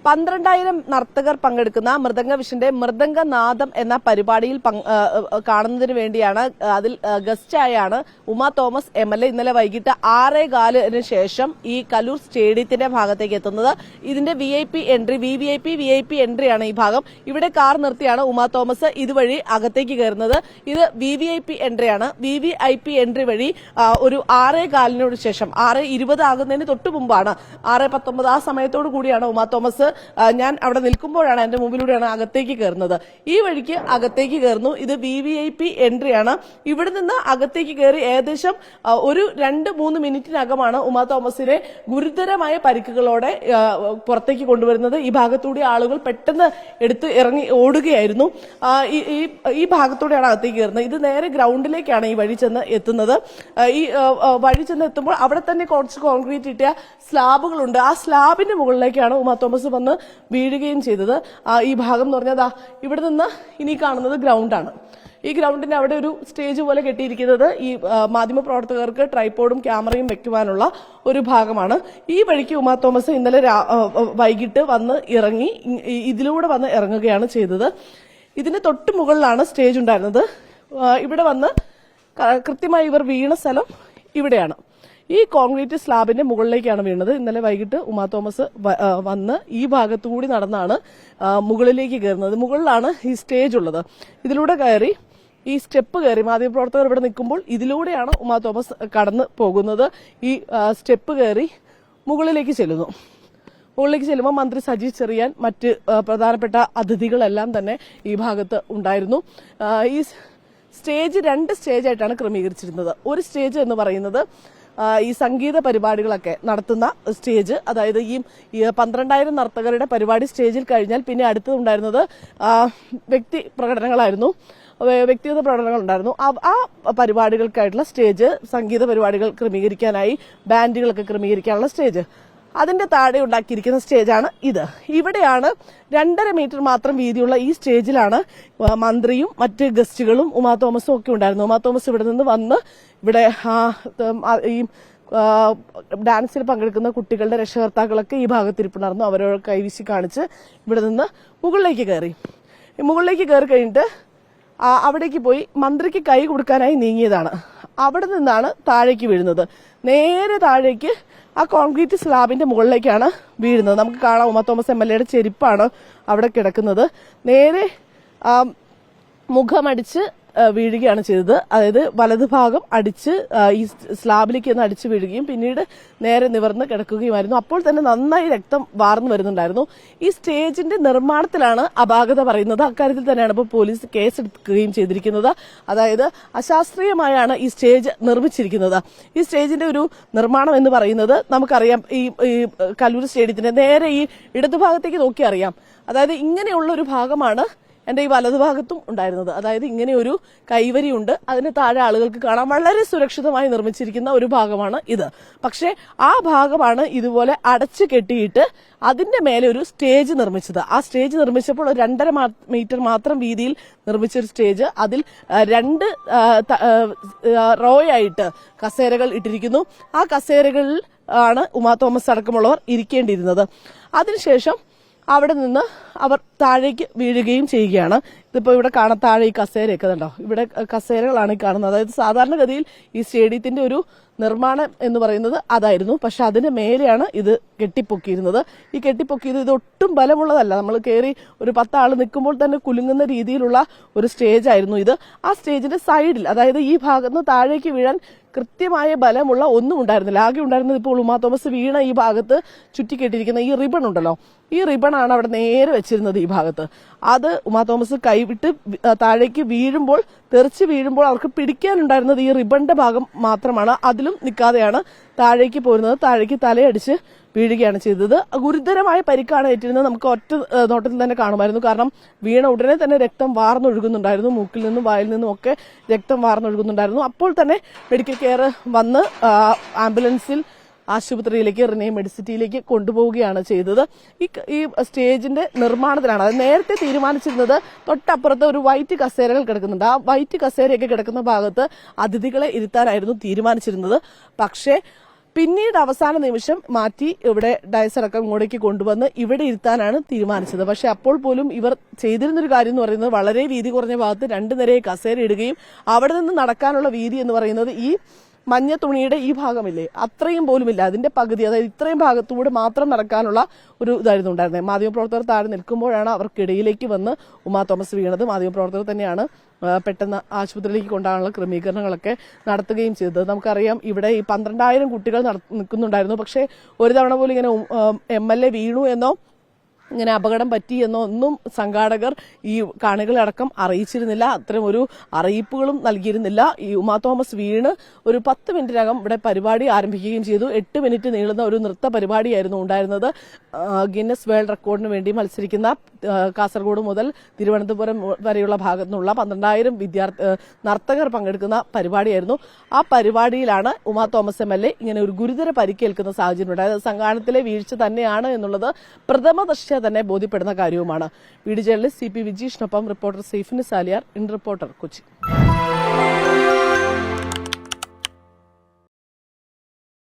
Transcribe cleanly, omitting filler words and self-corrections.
12,000 നർത്തകർ പങ്കെടുക്കുന്ന മൃദംഗവിഷന്റെ മൃദംഗനാദം എന്ന പരിപാടിയിൽ കാണുന്നതിന് വേണ്ടിയാണ് അതിൽ ഗസ്റ്റായാണ് ഉമാ തോമസ് MLA ഇന്നലെ വൈകിട്ട് 6:15 ശേഷം ഈ കലൂർ സ്റ്റേഡിയത്തിന്റെ ഭാഗത്തേക്ക് എത്തുന്നത്. ഇതിന്റെ VIP എൻട്രി VIP എൻട്രിയാണ് ഈ ഭാഗം. ഇവിടെ കാർ നിർത്തിയാണ് ഉമാ തോമസ് ഇതുവഴി അകത്തേക്ക് കയറുന്നത്. ഇത് VVIP എൻട്രിയാണ്. VVIP എൻട്രി വഴി ഒരു 6:15 ശേഷം 6:20 ആകുന്നതിന് തൊട്ട് മുമ്പാണ് 6:19 ആ സമയത്തോടു കൂടിയാണ് ഉമാ തോമസ് ഞാൻ അവിടെ നിൽക്കുമ്പോഴാണ് എന്റെ മുമ്പിലൂടെയാണ് അകത്തേക്ക് കയറുന്നത്. ഈ വഴിക്ക് അകത്തേക്ക് കയറുന്നു. ഇത് VVIP എൻട്രിയാണ്. ഇവിടെ നിന്ന് അകത്തേക്ക് കയറി ഏകദേശം ഒരു 2-3 മിനിറ്റിനകമാണ് ഉമാ തോമസിനെ ഗുരുതരമായ പരിക്കുകളോടെ പുറത്തേക്ക് കൊണ്ടുവരുന്നത്. ഈ ഭാഗത്തൂടെ ആളുകൾ പെട്ടെന്ന് എടുത്ത് ഇറങ്ങി ഓടുകയായിരുന്നു. ഈ ഭാഗത്തൂടെയാണ് അകത്തേക്ക് കയറുന്നത്. ഇത് നേരെ ഗ്രൗണ്ടിലേക്കാണ് ഈ വഴി ചെന്ന് എത്തുന്നത്. ഈ വഴി ചെന്ന് എത്തുമ്പോൾ അവിടെ തന്നെ കുറച്ച് കോൺക്രീറ്റ് ഇട്ട സ്ലാബുകളുണ്ട്. ആ സ്ലാബിന്റെ മുകളിലേക്കാണ് ഉമാ തോമസ് വന്ന് വീഴുകയും ചെയ്തത്. ഈ ഭാഗം എന്ന് പറഞ്ഞാൽ ഇവിടെ നിന്ന് ഇനി കാണുന്നത് ഗ്രൗണ്ടാണ്. ഈ ഗ്രൗണ്ടിന്റെ അവിടെ ഒരു സ്റ്റേജ് പോലെ കെട്ടിയിരിക്കുന്നത് ഈ മാധ്യമപ്രവർത്തകർക്ക് ട്രൈപോഡും ക്യാമറയും വെക്കുവാനുള്ള ഒരു ഭാഗമാണ്. ഈ വഴിക്ക് ഉമാ തോമസ് ഇന്നലെ വൈകിട്ട് വന്ന് ഇറങ്ങി ഇതിലൂടെ വന്ന് ഇറങ്ങുകയാണ് ചെയ്തത്. ഇതിന് തൊട്ട് മുകളിലാണ് സ്റ്റേജ് ഉണ്ടായിരുന്നത്. ഇവിടെ വന്ന് കൃത്യമായി ഇവർ വീണ സ്ഥലം ഇവിടെയാണ്. ഈ കോൺക്രീറ്റ് സ്ലാബിന്റെ മുകളിലേക്കാണ് വീണത്. ഇന്നലെ വൈകിട്ട് ഉമാ തോമസ് വന്ന് ഈ ഭാഗത്തുകൂടി നടന്നാണ് മുകളിലേക്ക് കയറുന്നത്. മുകളിലാണ് ഈ സ്റ്റേജ് ഉള്ളത്. ഇതിലൂടെ കയറി ഈ സ്റ്റെപ്പ് കയറി മാധ്യമപ്രവർത്തകർ ഇവിടെ നിൽക്കുമ്പോൾ ഇതിലൂടെയാണ് ഉമാ തോമസ് കടന്നു പോകുന്നത്. ഈ സ്റ്റെപ്പ് കയറി മുകളിലേക്ക് ചെല്ലുന്നു. മുകളിലേക്ക് ചെല്ലുമ്പോൾ മന്ത്രി സജി ചെറിയാൻ മറ്റ് പ്രധാനപ്പെട്ട അതിഥികളെല്ലാം തന്നെ ഈ ഭാഗത്ത് ഉണ്ടായിരുന്നു. ഈ സ്റ്റേജ് 2 സ്റ്റേജായിട്ടാണ് ക്രമീകരിച്ചിരുന്നത്. ഒരു സ്റ്റേജ് എന്ന് പറയുന്നത് ഈ സംഗീത പരിപാടികളൊക്കെ നടത്തുന്ന സ്റ്റേജ്, അതായത് ഈ 12,000 നർത്തകരുടെ പരിപാടി സ്റ്റേജിൽ കഴിഞ്ഞാൽ പിന്നെ അടുത്തതുണ്ടായിരുന്നത് വ്യക്തിഗത പ്രകടനങ്ങൾ ഉണ്ടായിരുന്നു. ആ പരിപാടികൾക്കായിട്ടുള്ള സ്റ്റേജ്, സംഗീത പരിപാടികൾ ക്രമീകരിക്കാനായി ബാൻഡുകളൊക്കെ ക്രമീകരിക്കാനുള്ള സ്റ്റേജ്, അതിന്റെ താഴെ ഉണ്ടാക്കിയിരിക്കുന്ന സ്റ്റേജാണ് ഇത്. ഇവിടെയാണ് 2.5 മീറ്റർ മാത്രം വീതിയുള്ള ഈ സ്റ്റേജിലാണ് മന്ത്രിയും മറ്റ് ഗസ്റ്റുകളും ഉമാ തോമസും ഒക്കെ ഉണ്ടായിരുന്നു. ഉമാ തോമസ് ഇവിടെ നിന്ന് വന്ന് ഇവിടെ ഈ ഡാൻസിൽ പങ്കെടുക്കുന്ന കുട്ടികളുടെ രക്ഷകർത്താക്കളൊക്കെ ഈ ഭാഗത്തിരിപ്പുണ്ടായിരുന്നു. അവരോട് കൈവീശി കാണിച്ച് ഇവിടെ നിന്ന് മുകളിലേക്ക് കയറി. മുകളിലേക്ക് കയറി കഴിഞ്ഞിട്ട് അവിടേക്ക് പോയി മന്ത്രിക്ക് കൈ കൊടുക്കാനായി നീങ്ങിയതാണ്. അവിടെ നിന്നാണ് താഴേക്ക് വീഴുന്നത്. നേരെ താഴേക്ക് ആ കോൺക്രീറ്റ് സ്ലാബിന്റെ മുകളിലേക്കാണ് വീഴുന്നത്. നമുക്ക് കാണാം ഉമാ തോമസ് MLAയുടെ ചെരുപ്പാണ് അവിടെ കിടക്കുന്നത്. നേരെ മുഖമടിച്ച് വീഴുകയാണ് ചെയ്തത്. അതായത് വലതുഭാഗം അടിച്ച് ഈ സ്ലാബിലേക്ക് ഒന്ന് അടിച്ച് വീഴുകയും പിന്നീട് നേരെ നിവർന്ന് കിടക്കുകയുമായിരുന്നു. അപ്പോൾ തന്നെ നന്നായി രക്തം വാർന്നു വരുന്നുണ്ടായിരുന്നു. ഈ സ്റ്റേജിന്റെ നിർമ്മാണത്തിലാണ് അപാകത പറയുന്നത്. അക്കാര്യത്തിൽ തന്നെയാണ് ഇപ്പോൾ പോലീസ് കേസെടുക്കുകയും ചെയ്തിരിക്കുന്നത്. അതായത് അശാസ്ത്രീയമായാണ് ഈ സ്റ്റേജ് നിർമ്മിച്ചിരിക്കുന്നത്. ഈ സ്റ്റേജിന്റെ ഒരു നിർമ്മാണം എന്ന് പറയുന്നത് നമുക്കറിയാം, ഈ കലൂർ സ്റ്റേഡിയത്തിന്റെ നേരെ ഈ ഇടതുഭാഗത്തേക്ക് നോക്കി അറിയാം. അതായത് ഇങ്ങനെയുള്ള ഒരു ഭാഗമാണ് എന്റെ ഈ വലതുഭാഗത്തും ഉണ്ടായിരുന്നത്. അതായത് ഇങ്ങനെ ഒരു കൈവരിയുണ്ട്, അതിന് താഴെ ആളുകൾക്ക് കാണാം. വളരെ സുരക്ഷിതമായി നിർമ്മിച്ചിരിക്കുന്ന ഒരു ഭാഗമാണ് ഇത്. പക്ഷേ ആ ഭാഗമാണ് ഇതുപോലെ അടച്ചു കെട്ടിയിട്ട് അതിന്റെ മേലെ ഒരു സ്റ്റേജ് നിർമ്മിച്ചത്. ആ സ്റ്റേജ് നിർമ്മിച്ചപ്പോൾ 2.5 മീറ്റർ മാത്രം വീതിയിൽ നിർമ്മിച്ചൊരു സ്റ്റേജ്, അതിൽ 2 റോയായിട്ട് കസേരകൾ ഇട്ടിരിക്കുന്നു. ആ കസേരകളിൽ ആണ് ഉമാ തോമസ് അടക്കമുള്ളവർ ഇരിക്കേണ്ടിയിരുന്നത്. അതിനുശേഷം അവിടെ നിന്ന് അവർ താഴേക്ക് വീഴുകയും ചെയ്യുകയാണ്. ഇതിപ്പോ ഇവിടെ കാണാൻ താഴെ ഈ കസേരയൊക്കെ ഉണ്ടോ, ഇവിടെ കസേരകളാണ് ഈ കാണുന്നത്. അതായത് സാധാരണഗതിയിൽ ഈ സ്റ്റേഡിയത്തിന്റെ ഒരു നിർമ്മാണം എന്ന് പറയുന്നത് അതായിരുന്നു. പക്ഷെ അതിന്റെ മേലെയാണ് ഇത് കെട്ടിപ്പൊക്കിയിരുന്നത്. ഈ കെട്ടിപ്പൊക്കിയത് ഇത് ഒട്ടും ബലമുള്ളതല്ല. നമ്മൾ കയറി ഒരു 10 ആൾ നിൽക്കുമ്പോൾ തന്നെ കുലുങ്ങുന്ന രീതിയിലുള്ള ഒരു സ്റ്റേജ് ആയിരുന്നു ഇത്. ആ സ്റ്റേജിന്റെ സൈഡിൽ, അതായത് ഈ ഭാഗത്ത് താഴേക്ക് വീഴാൻ കൃത്യമായ ബലമുള്ള ഒന്നും ഉണ്ടായിരുന്നില്ല. ആകെ ഉണ്ടായിരുന്നത് ഇപ്പോൾ ഉമാ തോമസ് വീണ ഈ ഭാഗത്ത് ചുറ്റിക്കെട്ടിരിക്കുന്ന ഈ റിബൺ ഉണ്ടല്ലോ, ഈ റിബണാണ് അവിടെ നേരെ വെച്ചിരുന്നത് ഈ ഭാഗത്ത്. അത് ഉമാ തോമസ് കൈവിട്ട് താഴേക്ക് വീഴുമ്പോൾ, തെറിച്ച് വീഴുമ്പോൾ അവർക്ക് പിടിക്കാനുണ്ടായിരുന്നത് ഈ റിബണിന്റെ ഭാഗം മാത്രമാണ്. അതിലും നിൽക്കാതെയാണ് താഴേക്ക് പോരുന്നത്. താഴേക്ക് തലയടിച്ച് വീഴുകയാണ് ചെയ്തത്. ഗുരുതരമായ പരിക്കാണ് ഏറ്റിരുന്നത്. നമുക്ക് ഒറ്റ നോട്ടത്തിൽ തന്നെ കാണുമായിരുന്നു. കാരണം വീണ ഉടനെ തന്നെ രക്തം വാർന്നൊഴുകുന്നുണ്ടായിരുന്നു. മൂക്കിൽ നിന്നും വായിൽ നിന്നും ഒക്കെ രക്തം വാർന്നൊഴുകുന്നുണ്ടായിരുന്നു. അപ്പോൾ തന്നെ മെഡിക്കൽ കെയർ വന്ന് ആംബുലൻസിൽ ആശുപത്രിയിലേക്ക്, റിനെ മെഡിസിറ്റിയിലേക്ക് കൊണ്ടുപോവുകയാണ് ചെയ്തത്. ഈ സ്റ്റേജിന്റെ നിർമ്മാണത്തിലാണ് അത് നേരത്തെ തീരുമാനിച്ചിരുന്നത്. തൊട്ടപ്പുറത്ത് ഒരു വൈറ്റ് കസേരകൾ കിടക്കുന്നുണ്ട്. ആ വൈറ്റ് കസേരയൊക്കെ കിടക്കുന്ന ഭാഗത്ത് അതിഥികളെ ഇരുത്താനായിരുന്നു തീരുമാനിച്ചിരുന്നത്. പക്ഷേ പിന്നീട് അവസാന നിമിഷം മാറ്റി ഇവിടെ ഡയസ് അടക്കം ഇങ്ങോട്ടേക്ക് കൊണ്ടുവന്ന് ഇവിടെ ഇരുത്താനാണ് തീരുമാനിച്ചത്. പക്ഷെ അപ്പോൾ പോലും ഇവർ ചെയ്തിരുന്നൊരു കാര്യം എന്ന് പറയുന്നത് വളരെ വീതി കുറഞ്ഞ ഭാഗത്ത് 2 നിരയെ കസേര ഇടുകയും അവിടെ നിന്ന് നടക്കാനുള്ള വീതി എന്ന് പറയുന്നത് ഈ മഞ്ഞ തുണിയുടെ ഈ ഭാഗമില്ലേ അത്രയും പോലുമില്ല, അതിന്റെ പകുതി, അതായത് ഇത്രയും ഭാഗത്തൂടെ മാത്രം നടക്കാനുള്ള ഒരു ഇതായിരുന്നു ഉണ്ടായിരുന്നത്. മാധ്യമപ്രവർത്തകർ താഴെ നിൽക്കുമ്പോഴാണ് അവർക്കിടയിലേക്ക് വന്ന് ഉമാ തോമസ് വീണത്. മാധ്യമപ്രവർത്തകർ തന്നെയാണ് പെട്ടെന്ന് ആശുപത്രിയിലേക്ക് കൊണ്ടുപോകാനുള്ള ക്രമീകരണങ്ങളൊക്കെ നടത്തുകയും ചെയ്തത്. നമുക്കറിയാം ഇവിടെ ഈ 12,000 കുട്ടികൾ നിൽക്കുന്നുണ്ടായിരുന്നു. പക്ഷേ ഒരു തവണ പോലും ഇങ്ങനെ MLA വീണു എന്നോ ഇങ്ങനെ അപകടം പറ്റിയെന്നോ ഒന്നും സംഘാടകർ ഈ കാണികളടക്കം അറിയിച്ചിരുന്നില്ല. അത്തരം ഒരു അറിയിപ്പുകളും നൽകിയിരുന്നില്ല. ഈ ഉമാ തോമസ് വീണ് ഒരു 10 മിനിറ്റിനകം ഇവിടെ പരിപാടി ആരംഭിക്കുകയും ചെയ്തു. 8 മിനിറ്റ് നീളുന്ന ഒരു നൃത്ത പരിപാടിയായിരുന്നു ഉണ്ടായിരുന്നത്. ഗിന്നസ് വേൾഡ് റെക്കോർഡിന് വേണ്ടി മത്സരിക്കുന്ന കാസർഗോഡ് മുതൽ തിരുവനന്തപുരം വരെയുള്ള ഭാഗത്തു നിന്നുള്ള 12,000 നർത്തകർ പങ്കെടുക്കുന്ന പരിപാടിയായിരുന്നു. ആ പരിപാടിയിലാണ് ഉമാ തോമസ് MLA ഇങ്ങനെ ഒരു ഗുരുതര പരിക്കേൽക്കുന്ന സാഹചര്യം ഉണ്ടായത്. സംഘാടനത്തിലെ വീഴ്ച തന്നെയാണ് എന്നുള്ളത് പ്രഥമ ദൃഷ്ട്യാ തന്നെ ബോധ്യപ്പെടുന്ന കാര്യവുമാണ്. വീഡിയോ ജേർണലിസ്റ്റ് CP വിജീഷിനൊപ്പം reporter Saifin Saliyar, in reporter, Kochi.